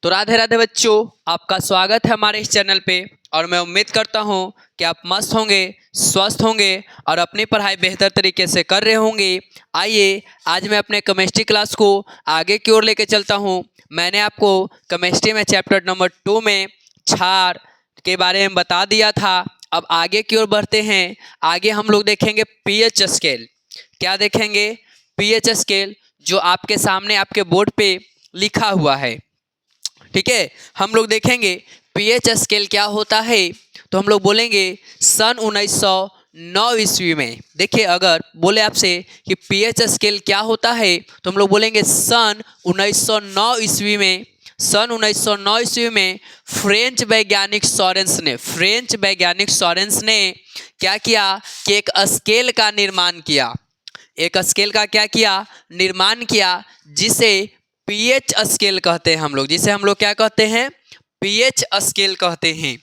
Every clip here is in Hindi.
तो राधे राधे बच्चों, आपका स्वागत है हमारे इस चैनल पे। और मैं उम्मीद करता हूँ कि आप मस्त होंगे, स्वस्थ होंगे और अपनी पढ़ाई बेहतर तरीके से कर रहे होंगे। आइए आज मैं अपने केमिस्ट्री क्लास को आगे की ओर लेके चलता हूँ। मैंने आपको केमिस्ट्री में चैप्टर नंबर 2 में क्षार के बारे में बता दिया था। अब आगे की ओर बढ़ते हैं। आगे हम लोग देखेंगे पीएच स्केल। क्या देखेंगे? पीएच स्केल, जो आपके सामने आपके बोर्ड पे लिखा हुआ है। ठीक है, हम लोग देखेंगे पीएच स्केल क्या होता है। तो हम लोग बोलेंगे सन 1909 ईस्वी में। देखिए, अगर बोले आपसे कि पीएच स्केल क्या होता है तो हम लोग बोलेंगे सन 1909 ईस्वी में। सन 1909 ईस्वी में फ्रेंच वैज्ञानिक सॉरेंस ने क्या किया कि एक स्केल का निर्माण किया। एक स्केल का क्या किया? निर्माण किया, जिसे पीएच स्केल कहते हैं हम लोग। जिसे हम लोग क्या कहते हैं? पीएच स्केल कहते हैं।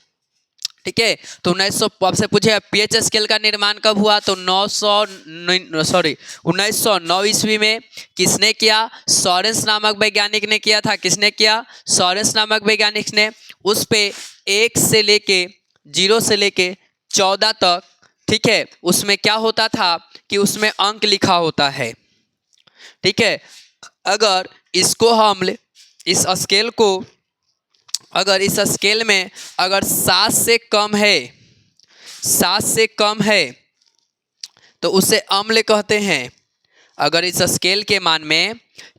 ठीक है, तो 1900 आपसे पूछे पीएच स्केल का निर्माण कब हुआ, तो 1909 ईस्वी में। किसने किया? सॉरेंस नामक वैज्ञानिक ने किया था। किसने किया? सॉरेंस नामक वैज्ञानिक ने। उस पे 1 से लेके 0 से लेके 14 तक, ठीक है, उसमें क्या होता था कि उसमें अंक लिखा होता है। ठीक है, अगर इसको हम इस स्केल को, अगर इस स्केल में अगर 7 से कम है तो उसे अम्ल कहते हैं। अगर इस स्केल के मान में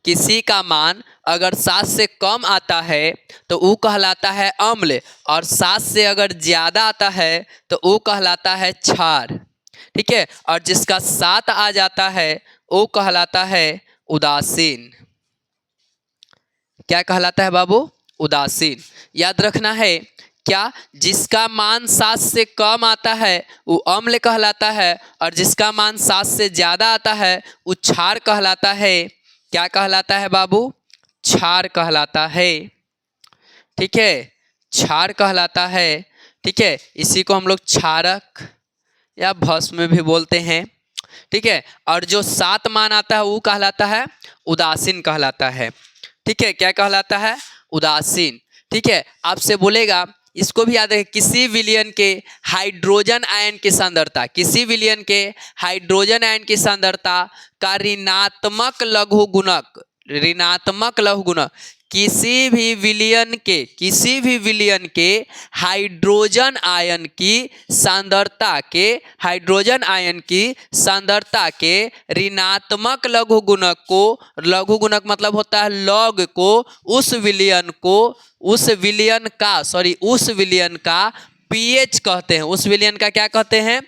किसी का मान अगर 7 से कम आता है तो वो कहलाता है अम्ल, और 7 से अगर ज़्यादा आता है तो वो कहलाता है क्षार। ठीक है, और जिसका 7 आ जाता है वो कहलाता है उदासीन। क्या कहलाता है बाबू? उदासीन। याद रखना है क्या? जिसका मान 7 से कम आता है वो अम्ल कहलाता है, और जिसका मान 7 से ज़्यादा आता है वो क्षार कहलाता है। क्या कहलाता है बाबू? क्षार कहलाता है। ठीक है, क्षार कहलाता है। ठीक है, इसी को हम लोग क्षारक या भस्म भी बोलते हैं। ठीक है, और जो 7 मान आता है वो कहलाता है उदासीन कहलाता है। ठीक है, क्या कहलाता है? उदासीन। ठीक है, आपसे बोलेगा, इसको भी याद है, किसी विलयन के हाइड्रोजन आयन की सांद्रता, किसी विलयन के हाइड्रोजन आयन की सांद्रता का ऋणात्मक लघुगुणक, किसी भी विलयन के हाइड्रोजन आयन की सांद्रता के ऋणात्मक लघुगुणक मतलब होता है लॉग को, उस विलयन का पीएच कहते हैं। उस विलयन का क्या कहते हैं?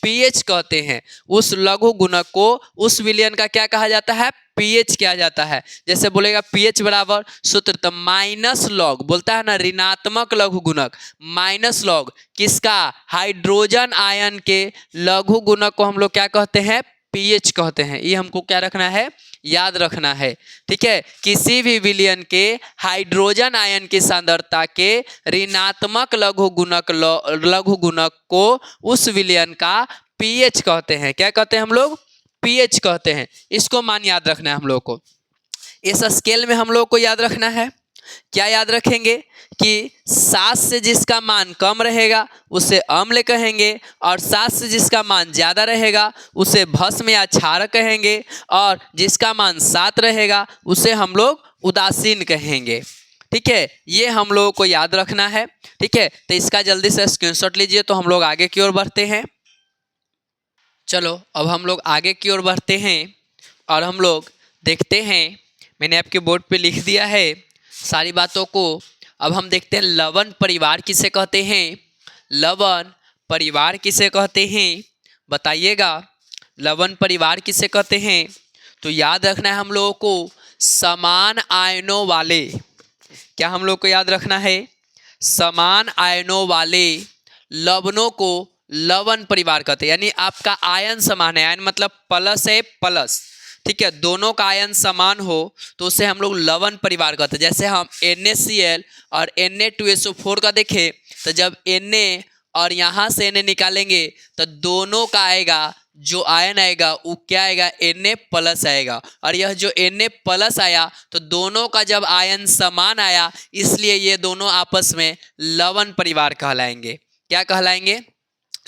पीएच कहते हैं। उस लघु गुणक को, उस विलयन का क्या कहा जाता है? पीएच किया जाता है। जैसे बोलेगा पीएच बराबर सूत्र, तो माइनस लॉग बोलता है ना, ऋणात्मक लघु गुणक माइनस लॉग किसका? हाइड्रोजन आयन के लघु गुणक को हम लोग क्या कहते हैं? पीएच कहते हैं। ये हमको क्या रखना है? याद रखना है। ठीक है, किसी भी विलयन के हाइड्रोजन आयन की सांद्रता के ऋणात्मक लघु गुणक को उस विलयन का पीएच कहते हैं। क्या कहते हैं हम लोग? पीएच कहते हैं। इसको मान याद रखना है हम लोग को। इस स्केल में हम लोग को याद रखना है, क्या याद रखेंगे कि 7 से जिसका मान कम रहेगा उसे अम्ल कहेंगे, और 7 से जिसका मान ज़्यादा रहेगा उसे भस्म या क्षार कहेंगे, और जिसका मान 7 रहेगा उसे हम लोग उदासीन कहेंगे। ठीक है, ये हम लोगों को याद रखना है। ठीक है, तो इसका जल्दी से स्क्रीनशॉट लीजिए। तो हम लोग आगे की ओर बढ़ते हैं। चलो, अब हम लोग आगे की ओर बढ़ते हैं और हम लोग देखते हैं, मैंने आपके बोर्ड पे लिख दिया है सारी बातों को। अब हम देखते हैं लवण परिवार किसे कहते हैं। लवण परिवार किसे कहते हैं बताइएगा। लवण परिवार किसे कहते हैं? तो याद रखना है हम लोगों को समान आयनों वाले, क्या हम लोग को याद रखना है? समान आयनों वाले लवणों को लवण परिवार कहते हैं। यानी आपका आयन समान है, आयन मतलब प्लस है प्लस, ठीक है, दोनों का आयन समान हो तो उसे हम लोग लवण परिवार कहते हैं। जैसे हम NaCl और Na2SO4 का देखें तो जब Na और यहाँ से Na निकालेंगे तो दोनों का आएगा जो आयन आएगा वो क्या आएगा, Na+ आएगा। और यह जो Na+ आया तो दोनों का जब आयन समान आया, इसलिए ये दोनों आपस में लवण परिवार कहलाएंगे। क्या कहलाएंगे,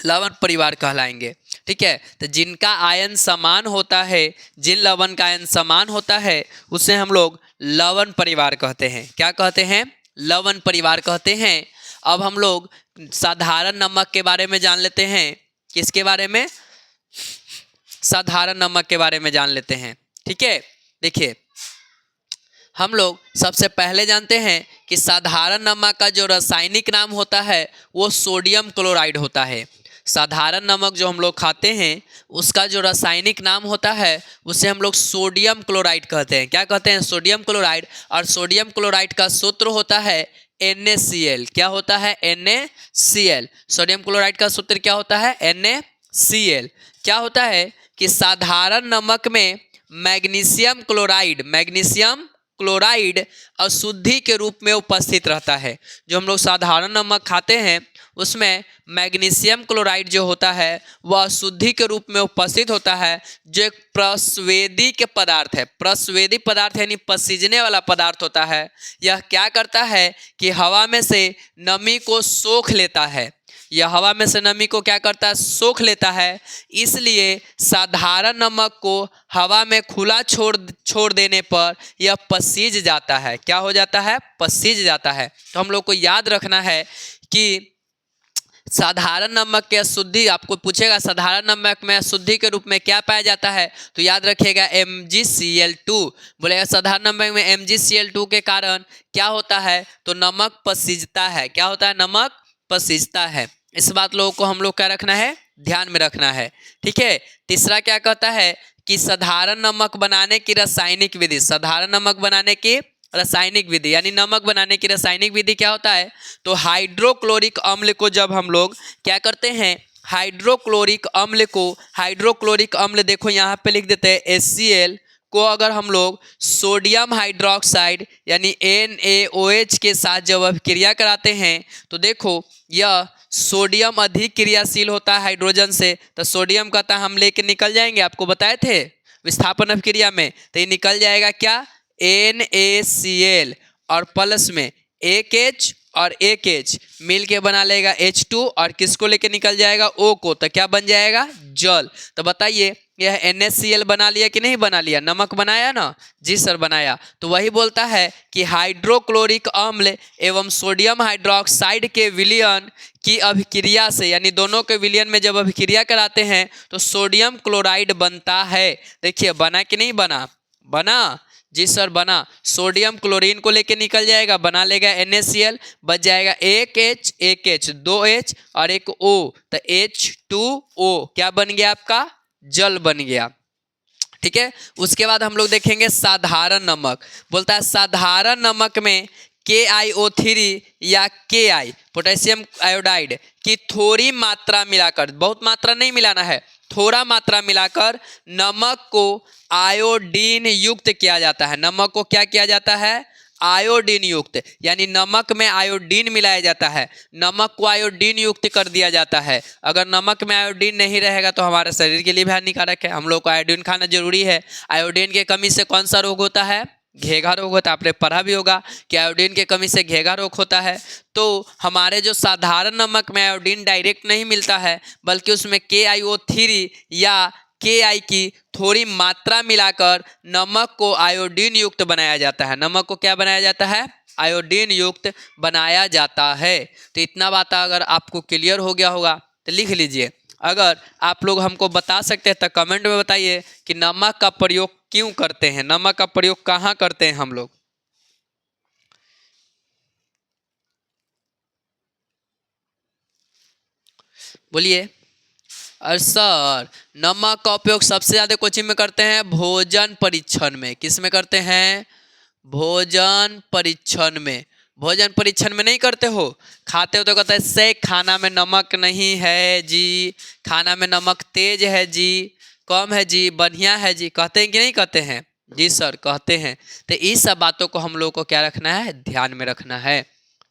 लवण परिवार कहलाएंगे। ठीक है, तो जिनका आयन समान होता है, जिन लवण का आयन समान होता है उसे हम लोग लवण परिवार कहते हैं। क्या कहते हैं, लवण परिवार कहते हैं। अब हम लोग साधारण नमक के बारे में जान लेते हैं। किसके बारे में, साधारण नमक के बारे में जान लेते हैं। ठीक है, देखिए हम लोग सबसे पहले जानते हैं कि साधारण नमक का जो रासायनिक नाम होता है वो सोडियम क्लोराइड होता है। साधारण नमक जो हम लोग खाते हैं उसका जो रासायनिक नाम होता है उसे हम लोग सोडियम क्लोराइड कहते हैं। क्या कहते हैं, सोडियम क्लोराइड। और सोडियम क्लोराइड का सूत्र होता है NaCl। क्या होता है, NaCl। सोडियम क्लोराइड का सूत्र क्या होता है, NaCl। क्या होता है कि साधारण नमक में मैग्नीशियम क्लोराइड अशुद्धि के रूप में उपस्थित रहता है। जो हम लोग साधारण नमक खाते हैं उसमें मैग्नीशियम क्लोराइड जो होता है वह अशुद्धि के रूप में उपस्थित होता है, जो एक प्रस्वेदी के पदार्थ है। प्रस्वेदी पदार्थ यानी पसीजने वाला पदार्थ होता है। यह क्या करता है कि हवा में से नमी को सोख लेता है। यह हवा में से नमी को क्या करता है, सोख लेता है। इसलिए साधारण नमक को हवा में खुला छोड़ देने पर यह पसीज जाता है। क्या हो जाता है, पसीज जाता है। तो हम लोग को याद रखना है कि साधारण नमक के अशुद्धि, आपको पूछेगा साधारण नमक में अशुद्धि के रूप में क्या पाया जाता है, तो याद रखिएगा MgCl2। बोलेगा साधारण नमक में MgCl2 के कारण क्या होता है, तो नमक पसीजता है। क्या होता है, नमक पसीजता है। इस बात लोगों को हम लोग क्या रखना है, ध्यान में रखना है। ठीक है, तीसरा क्या कहता है कि साधारण नमक बनाने की रासायनिक विधि। साधारण नमक बनाने की रासायनिक विधि यानी नमक बनाने की रासायनिक विधि क्या होता है, तो हाइड्रोक्लोरिक अम्ल को जब हम लोग क्या करते हैं, हाइड्रोक्लोरिक अम्ल देखो यहाँ पे लिख देते हैं HCl को अगर हम लोग सोडियम हाइड्रोक्साइड यानी NaOH के साथ जब अभिक्रिया कराते हैं तो देखो यह सोडियम अधिक क्रियाशील होता है हाइड्रोजन से, तो सोडियम कहता है हम लेके निकल जाएंगे, आपको बताए थे विस्थापन अभिक्रिया में, तो ये निकल जाएगा क्या, NaCl और प्लस में एक H और एक H मिल के बना लेगा H2 और किसको लेके निकल जाएगा, O को, तो क्या बन जाएगा, जल। तो बताइए यह NaCl बना लिया कि नहीं बना लिया, नमक बनाया ना, जी सर बनाया। तो वही बोलता है कि हाइड्रोक्लोरिक अम्ल एवं सोडियम हाइड्रोक्साइड के विलयन की अभिक्रिया से, यानी दोनों के विलयन में जब अभिक्रिया कराते हैं तो सोडियम क्लोराइड बनता है। देखिए बना कि नहीं बना, बना, जी सर बना। सोडियम क्लोरीन को लेके निकल जाएगा, बना लेगा NaCl, बच जाएगा एक H दो H और एक O, तो H2O क्या बन गया आपका, जल बन गया। ठीक है, उसके बाद हम लोग देखेंगे साधारण नमक। बोलता है साधारण नमक में KiO3 या Ki पोटेशियम आयोडाइड की थोड़ी मात्रा मिलाकर, बहुत मात्रा नहीं मिलाना है, थोड़ा मात्रा मिलाकर नमक को आयोडीन युक्त किया जाता है। नमक को क्या किया जाता है, आयोडीन युक्त, यानी नमक में आयोडीन मिलाया जाता है। नमक को आयोडीन युक्त कर दिया जाता है। अगर नमक में आयोडीन नहीं रहेगा तो हमारे शरीर के लिए भी हानिकारक है। हम लोग को आयोडीन खाना जरूरी है। आयोडीन की कमी से कौन सा रोग होता है, घेघा रोग होता है। आपने पढ़ा भी होगा कि आयोडीन की कमी से घेघा रोग होता है। तो हमारे जो साधारण नमक में आयोडीन डायरेक्ट नहीं मिलता है, बल्कि उसमें KiO3 या Ki की थोड़ी मात्रा मिलाकर नमक को आयोडीन युक्त बनाया जाता है। नमक को क्या बनाया जाता है, आयोडीन युक्त बनाया जाता है। तो इतना बात अगर आपको क्लियर हो गया होगा तो लिख लीजिए। अगर आप लोग हमको बता सकते हैं तो कमेंट में बताइए कि नमक का प्रयोग क्यों करते हैं, नमक का प्रयोग कहाँ करते हैं हम लोग। बोलिए। और सर नमक का उपयोग सबसे ज़्यादा कोचिंग में करते हैं भोजन परीक्षण में। किस में करते हैं, भोजन परीक्षण में। भोजन परीक्षण में नहीं करते हो, खाते हो तो कहते हैं से खाना में नमक नहीं है जी, खाना में नमक तेज है जी, कम है जी, बढ़िया है जी, कहते हैं कि नहीं कहते हैं, जी सर कहते हैं। तो इस सब बातों को हम लोग को क्या रखना है, ध्यान में रखना है।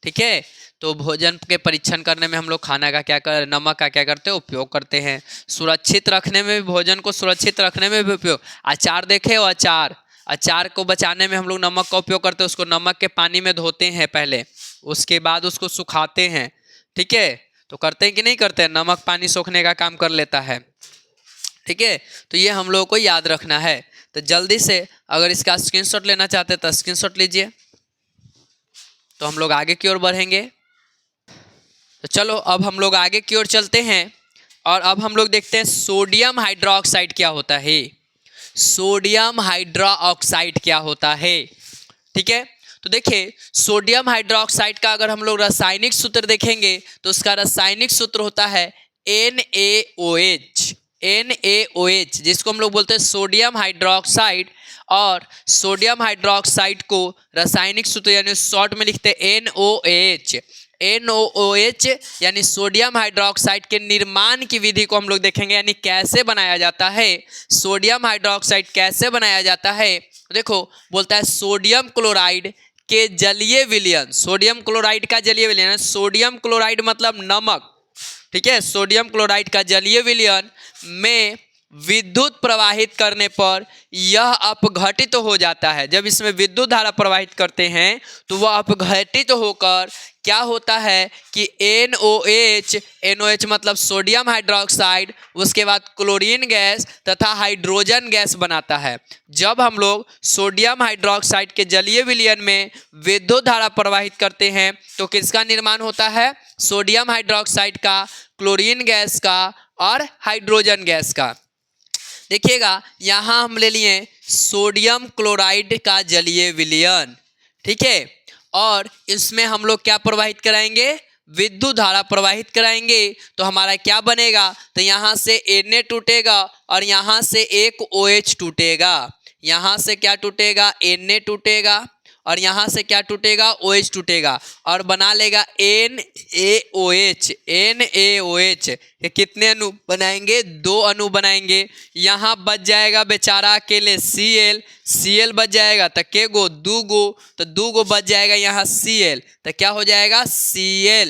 ठीक है, तो भोजन के परीक्षण करने में हम लोग खाना का नमक का क्या करते हैं, उपयोग करते हैं। सुरक्षित रखने में भी, भोजन को सुरक्षित रखने में भी उपयोग। अचार देखे हो, अचार को बचाने में हम लोग नमक का उपयोग करते हैं। उसको नमक के पानी में धोते हैं पहले, उसके बाद उसको सुखाते हैं। ठीक है, तो करते हैं कि नहीं करते हैं, नमक पानी सोखने का काम कर लेता है। ठीक है, तो ये हम लोगों को याद रखना है। तो जल्दी से अगर इसका स्क्रीनशॉट लेना चाहते हैं तो स्क्रीनशॉट लीजिए। तो हम लोग आगे की ओर बढ़ेंगे। तो चलो अब हम लोग आगे की ओर चलते हैं और अब हम लोग देखते हैं सोडियम हाइड्रोक्साइड क्या होता है। सोडियम हाइड्रोक्साइड क्या होता है, ठीक है। तो देखिए सोडियम हाइड्रोक्साइड का अगर हम लोग रासायनिक सूत्र देखेंगे तो उसका रासायनिक सूत्र होता है NaOH। NaOH जिसको हम लोग बोलते हैं सोडियम हाइड्रोक्साइड। और सोडियम हाइड्रोक्साइड को रासायनिक सूत्र यानी शॉर्ट में लिखते हैं NaOH। NaOH यानी सोडियम हाइड्रोक्साइड के निर्माण की विधि को हम लोग देखेंगे, यानी कैसे बनाया जाता है, सोडियम हाइड्रोक्साइड कैसे बनाया जाता है। देखो बोलता है सोडियम क्लोराइड के जलीय विलयन, सोडियम क्लोराइड का जलीय विलयन, सोडियम क्लोराइड मतलब नमक, ठीक है। सोडियम क्लोराइड का जलीय विलयन में विद्युत प्रवाहित करने पर यह अपघटित हो जाता है। जब इसमें विद्युत धारा प्रवाहित करते हैं तो वह अपघटित होकर क्या होता है कि NaOH मतलब सोडियम हाइड्रोक्साइड, उसके बाद क्लोरीन गैस तथा हाइड्रोजन गैस बनाता है। जब हम लोग सोडियम हाइड्रोक्साइड के जलीय विलयन में विद्युत धारा प्रवाहित करते हैं तो किसका निर्माण होता है, सोडियम हाइड्रोक्साइड का, क्लोरीन गैस का और हाइड्रोजन गैस का। देखिएगा यहाँ हम ले लिए सोडियम क्लोराइड का जलीय विलयन, ठीक है। और इसमें हम लोग क्या प्रवाहित कराएंगे, विद्युत धारा प्रवाहित कराएंगे। तो हमारा क्या बनेगा, तो यहाँ से Na टूटेगा और यहाँ से एक OH टूटेगा। यहाँ से क्या टूटेगा, Na टूटेगा और यहाँ से क्या टूटेगा, OH टूटेगा और बना लेगा NaOH। NaOH कितने अणु बनाएंगे, 2 अणु बनाएंगे। यहाँ बच जाएगा बेचारा अकेले Cl बच जाएगा तो के गो, 2 गो, तो 2 गो बच जाएगा यहाँ Cl, तो क्या हो जाएगा Cl,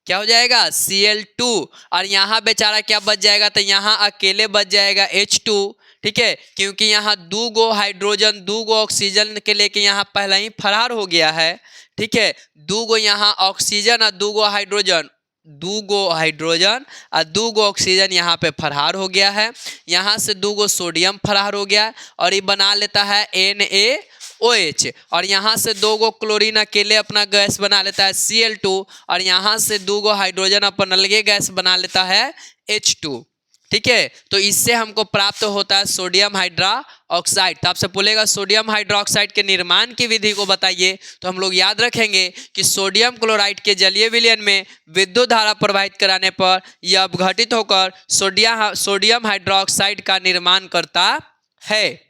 क्या हो जाएगा Cl2। और यहाँ बेचारा क्या बच जाएगा, तो यहाँ अकेले बच जाएगा H2, ठीक है। क्योंकि यहाँ 2 गो हाइड्रोजन 2 गो ऑक्सीजन के लेके यहाँ पहले ही फरार हो गया है, ठीक है। 2 गो यहाँ ऑक्सीजन और 2 गो हाइड्रोजन, 2 गो हाइड्रोजन और 2 गो ऑक्सीजन यहाँ पे फरार हो गया है। यहाँ से 2 गो सोडियम फरार हो गया और ये बना लेता है NaOH। और यहाँ से 2 गो क्लोरीन अकेले अपना गैस बना लेता है Cl2 और यहाँ से 2 गो हाइड्रोजन अपन अलगे गैस बना लेता है H2, ठीक है। तो इससे हमको प्राप्त होता है सोडियम हाइड्रोक्साइड। तो आपसे बोलेगा सोडियम हाइड्रोक्साइड के निर्माण की विधि को बताइए, तो हम लोग याद रखेंगे कि सोडियम क्लोराइड के जलीय विलयन में विद्युत धारा प्रवाहित कराने पर यह अपघटित होकर सोडियम हाइड्रोक्साइड का निर्माण करता है।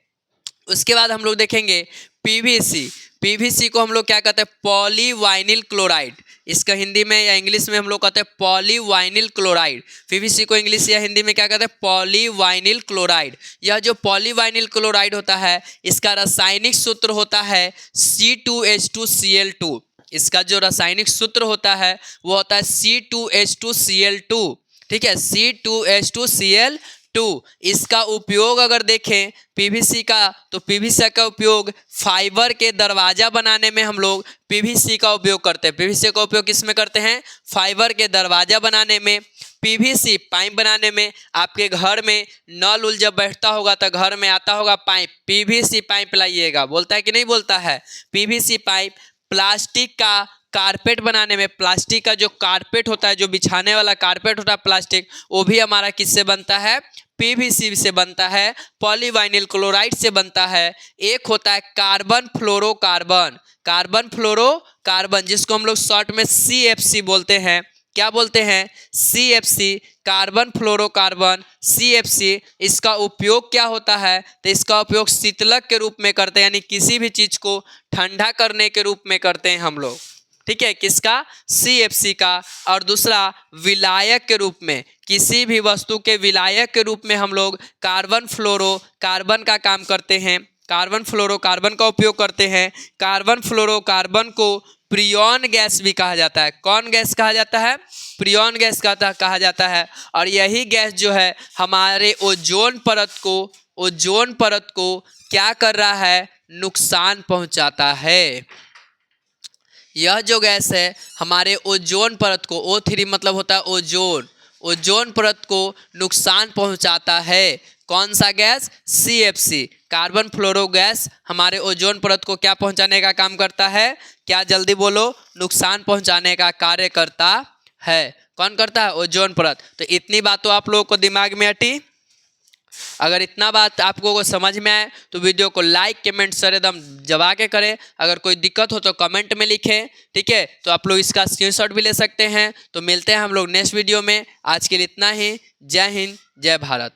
उसके बाद हम लोग देखेंगे PVC को हम लोग क्या कहते हैं, पॉलीवाइनिल क्लोराइड। इसका हिंदी में या इंग्लिश में हम लोग कहते हैं पॉलीवाइनिल क्लोराइड। PVC को इंग्लिश या हिंदी में क्या कहते हैं, पॉलीवाइनिल क्लोराइड। यह जो पॉलीवाइनिल क्लोराइड होता है इसका रासायनिक सूत्र होता है C2H2Cl2। इसका जो रासायनिक सूत्र होता है वो होता है C2H2Cl2, ठीक है, C2H2Cl2। इसका उपयोग अगर देखें PVC का, तो PVC का उपयोग फाइबर के दरवाजा बनाने में हम लोग PVC का उपयोग करते हैं। PVC का उपयोग किस में करते हैं, फाइबर के दरवाजा बनाने में। PVC पाइप बनाने में, आपके घर में नल उल जब बैठता होगा तो घर में आता होगा पाइप, PVC पाइप लाइएगा, बोलता है कि नहीं बोलता है, PVC पाइप। प्लास्टिक का कारपेट बनाने में, प्लास्टिक का जो कारपेट होता है, जो बिछाने वाला कारपेट होता है प्लास्टिक, वो भी हमारा किससे बनता है, PVC से बनता है, पॉलीवाइनिल क्लोराइड से बनता है। एक होता है कार्बन फ्लोरोकार्बन, जिसको हम लोग शॉर्ट में CFC बोलते हैं। क्या बोलते हैं, CFC, कार्बन फ्लोरोकार्बन, CFC। इसका उपयोग क्या होता है, तो इसका उपयोग शीतलक के रूप में करते हैं, यानी किसी भी चीज को ठंडा करने के रूप में करते हैं हम लोग, ठीक है, किसका, CFC का। और दूसरा विलायक के रूप में, किसी भी वस्तु के विलायक के रूप में हम लोग कार्बन फ्लोरोकार्बन का काम करते हैं, कार्बन फ्लोरोकार्बन का उपयोग करते हैं। कार्बन फ्लोरोकार्बन को प्रियॉन गैस भी कहा जाता है। कौन गैस कहा जाता है? प्रियॉन गैस कहा जाता है। और यही गैस जो है हमारे ओजोन परत को क्या कर रहा है? नुकसान पहुंचाता है। यह जो गैस है हमारे ओजोन परत को, O3 मतलब होता है ओजोन परत को नुकसान पहुंचाता है। कौन सा गैस? CFC, कार्बन फ्लोरो गैस हमारे ओजोन परत को क्या पहुंचाने का काम करता है? क्या जल्दी बोलो? नुकसान पहुंचाने का कार्य करता है। कौन करता है? ओजोन परत। तो इतनी बात तो आप लोगों को दिमाग में हटी। अगर इतना बात आपको को समझ में आए तो वीडियो को लाइक कमेंट शेयर एकदम दबा के करें। अगर कोई दिक्कत हो तो कमेंट में लिखें, ठीक है। तो आप लोग इसका स्क्रीनशॉट भी ले सकते हैं। तो मिलते हैं हम लोग नेक्स्ट वीडियो में। आज के लिए इतना ही। जय हिंद, जय भारत।